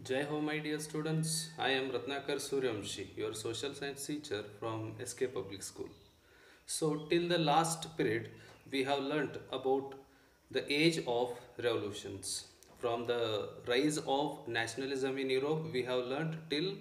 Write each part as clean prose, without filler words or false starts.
Jai Ho, my dear students. I am Ratnakar Suryamshi, your social science teacher from SK Public School. So, till the last period, we have learnt about the age of revolutions. From the rise of nationalism in Europe, we have learnt till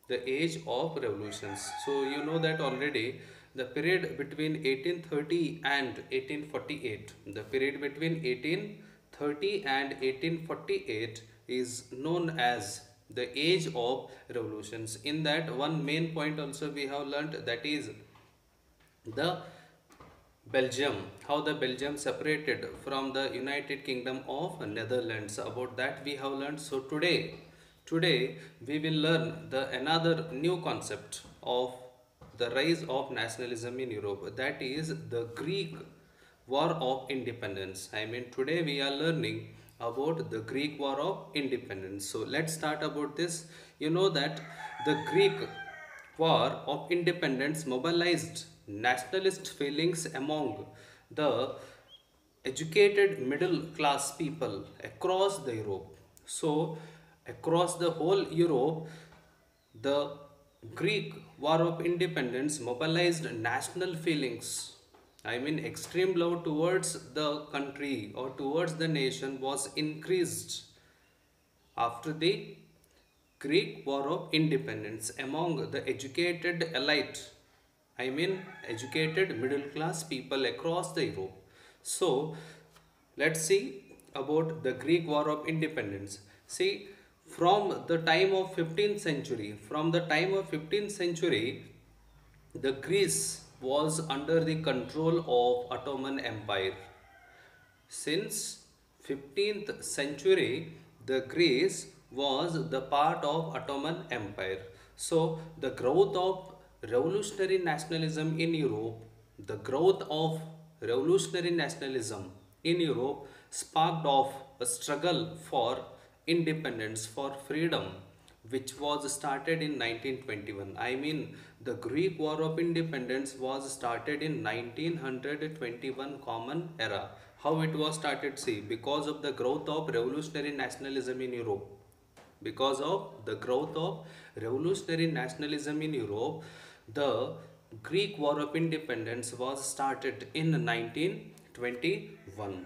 the age of revolutions. So, you know that already the period between 1830 and 1848, the period between 1830 and 1848 is known as the age of revolutions. In that, one main point also we have learnt, that is the Belgium, how the Belgium separated from the United Kingdom of Netherlands. About that we have learned. So today we will learn the another new concept of the rise of nationalism in Europe. That is the Greek War of Independence. I mean, today we are learning about the Greek War of Independence. So let's start about this. You know that the Greek War of Independence mobilized nationalist feelings among the educated middle class people across the Europe. So, across the whole Europe, the Greek War of Independence mobilized national feelings. I mean, extreme love towards the country or towards the nation was increased after the Greek War of Independence among the educated elite, I mean educated middle class people across the Europe. So let's see about the Greek War of Independence. See, from the time of 15th century, the Greece was under the control of Ottoman Empire. Since 15th century, the Greece was the part of Ottoman Empire. So the growth of revolutionary nationalism in Europe, the growth of revolutionary nationalism in Europe sparked off a struggle for independence, for freedom, which was started in 1921. I mean, the Greek War of Independence was started in 1921 Common Era. How it was started? See, because of the growth of revolutionary nationalism in Europe. Because of the growth of revolutionary nationalism in Europe, the Greek War of Independence was started in 1921.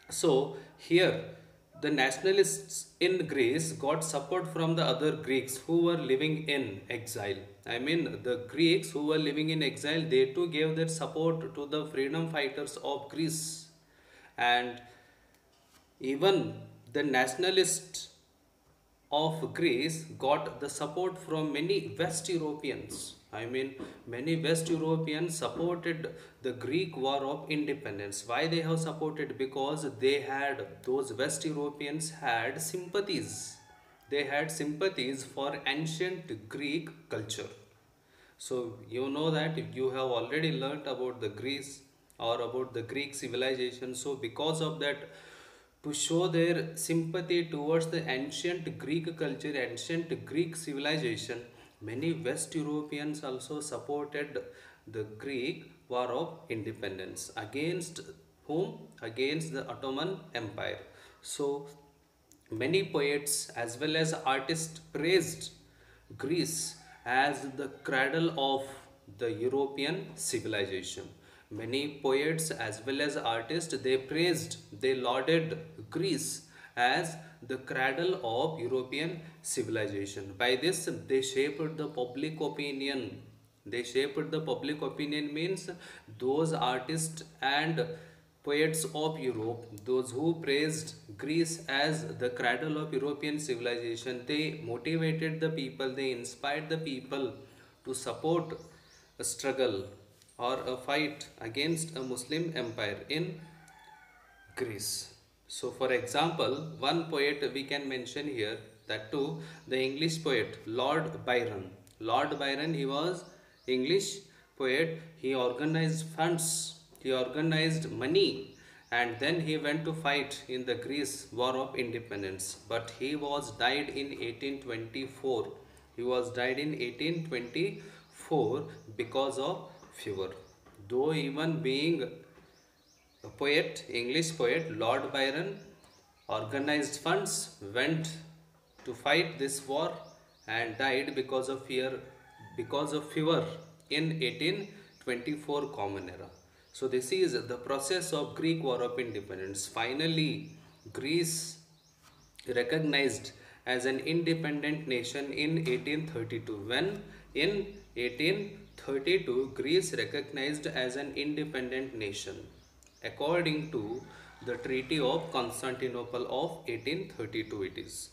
So here the nationalists in Greece got support from the other Greeks who were living in exile. I mean, the Greeks who were living in exile, they too gave their support to the freedom fighters of Greece. And even the nationalists of Greece got the support from many West Europeans. I mean, many West Europeans supported the Greek War of Independence. Why they have supported? Because those West Europeans had sympathies. They had sympathies for ancient Greek culture. So you know that you have already learnt about the Greece or about the Greek civilization. So because of that, to show their sympathy towards the ancient Greek culture, ancient Greek civilization, many West Europeans also supported the Greek War of Independence. Against whom? Against the Ottoman Empire. So many poets as well as artists praised Greece as the cradle of the European civilization. Many poets as well as artists, they lauded Greece as the cradle of European civilization. By this, they shaped the public opinion. They shaped the public opinion means those artists and poets of Europe, those who praised Greece as the cradle of European civilization, they motivated the people, they inspired the people to support a struggle or a fight against a Muslim empire in Greece. So, for example, one poet we can mention here, that too, the English poet Lord Byron. Lord Byron, he was English poet. He organized funds, he organized money, and then he went to fight in the Greece War of Independence. But he was died in 1824. He was died in 1824 because of fever. Though even being a poet, English poet, Lord Byron organized funds, went to fight this war and died because of fever in 1824 Common Era. So this is the process of Greek War of Independence. Finally, Greece recognized as an independent nation in 1832. When in 1832 Greece recognized as an independent nation according to the Treaty of Constantinople of 1832 it is.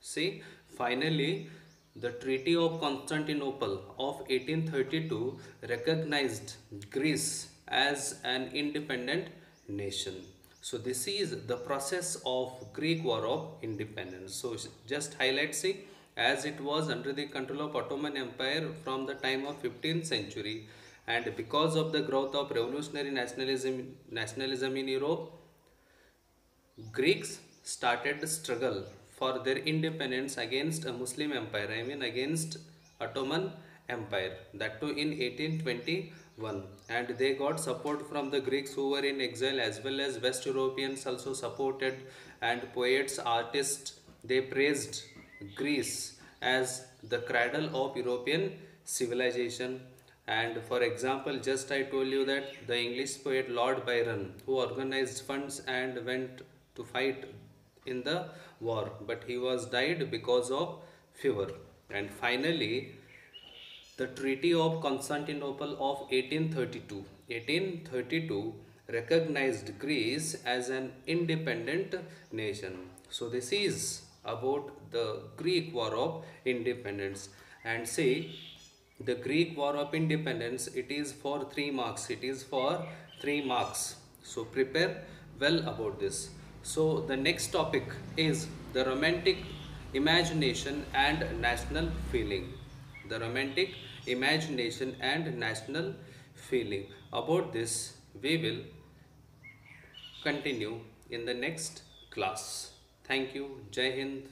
See, finally, the Treaty of Constantinople of 1832 recognized Greece as an independent nation. So, this is the process of Greek War of Independence. So, just highlight, see, as it was under the control of Ottoman Empire from the time of 15th century, and because of the growth of revolutionary nationalism in Europe, Greeks started struggle for their independence against a Muslim empire, I mean against Ottoman Empire, that too in 1821, and they got support from the Greeks who were in exile, as well as West Europeans also supported, and poets, artists, they praised Greece as the cradle of European civilization. And for example, just I told you that the English poet Lord Byron, who organized funds and went to fight in the war, but he was died because of fever. And finally, the Treaty of Constantinople of 1832 recognized Greece as an independent nation. So this is about the Greek War of Independence. And say, the Greek War of Independence, it is for 3 marks. It is for 3 marks. So prepare well about this. So the next topic is the romantic imagination and national feeling. The romantic imagination and national feeling. About this, we will continue in the next class. Thank you. Jai Hind.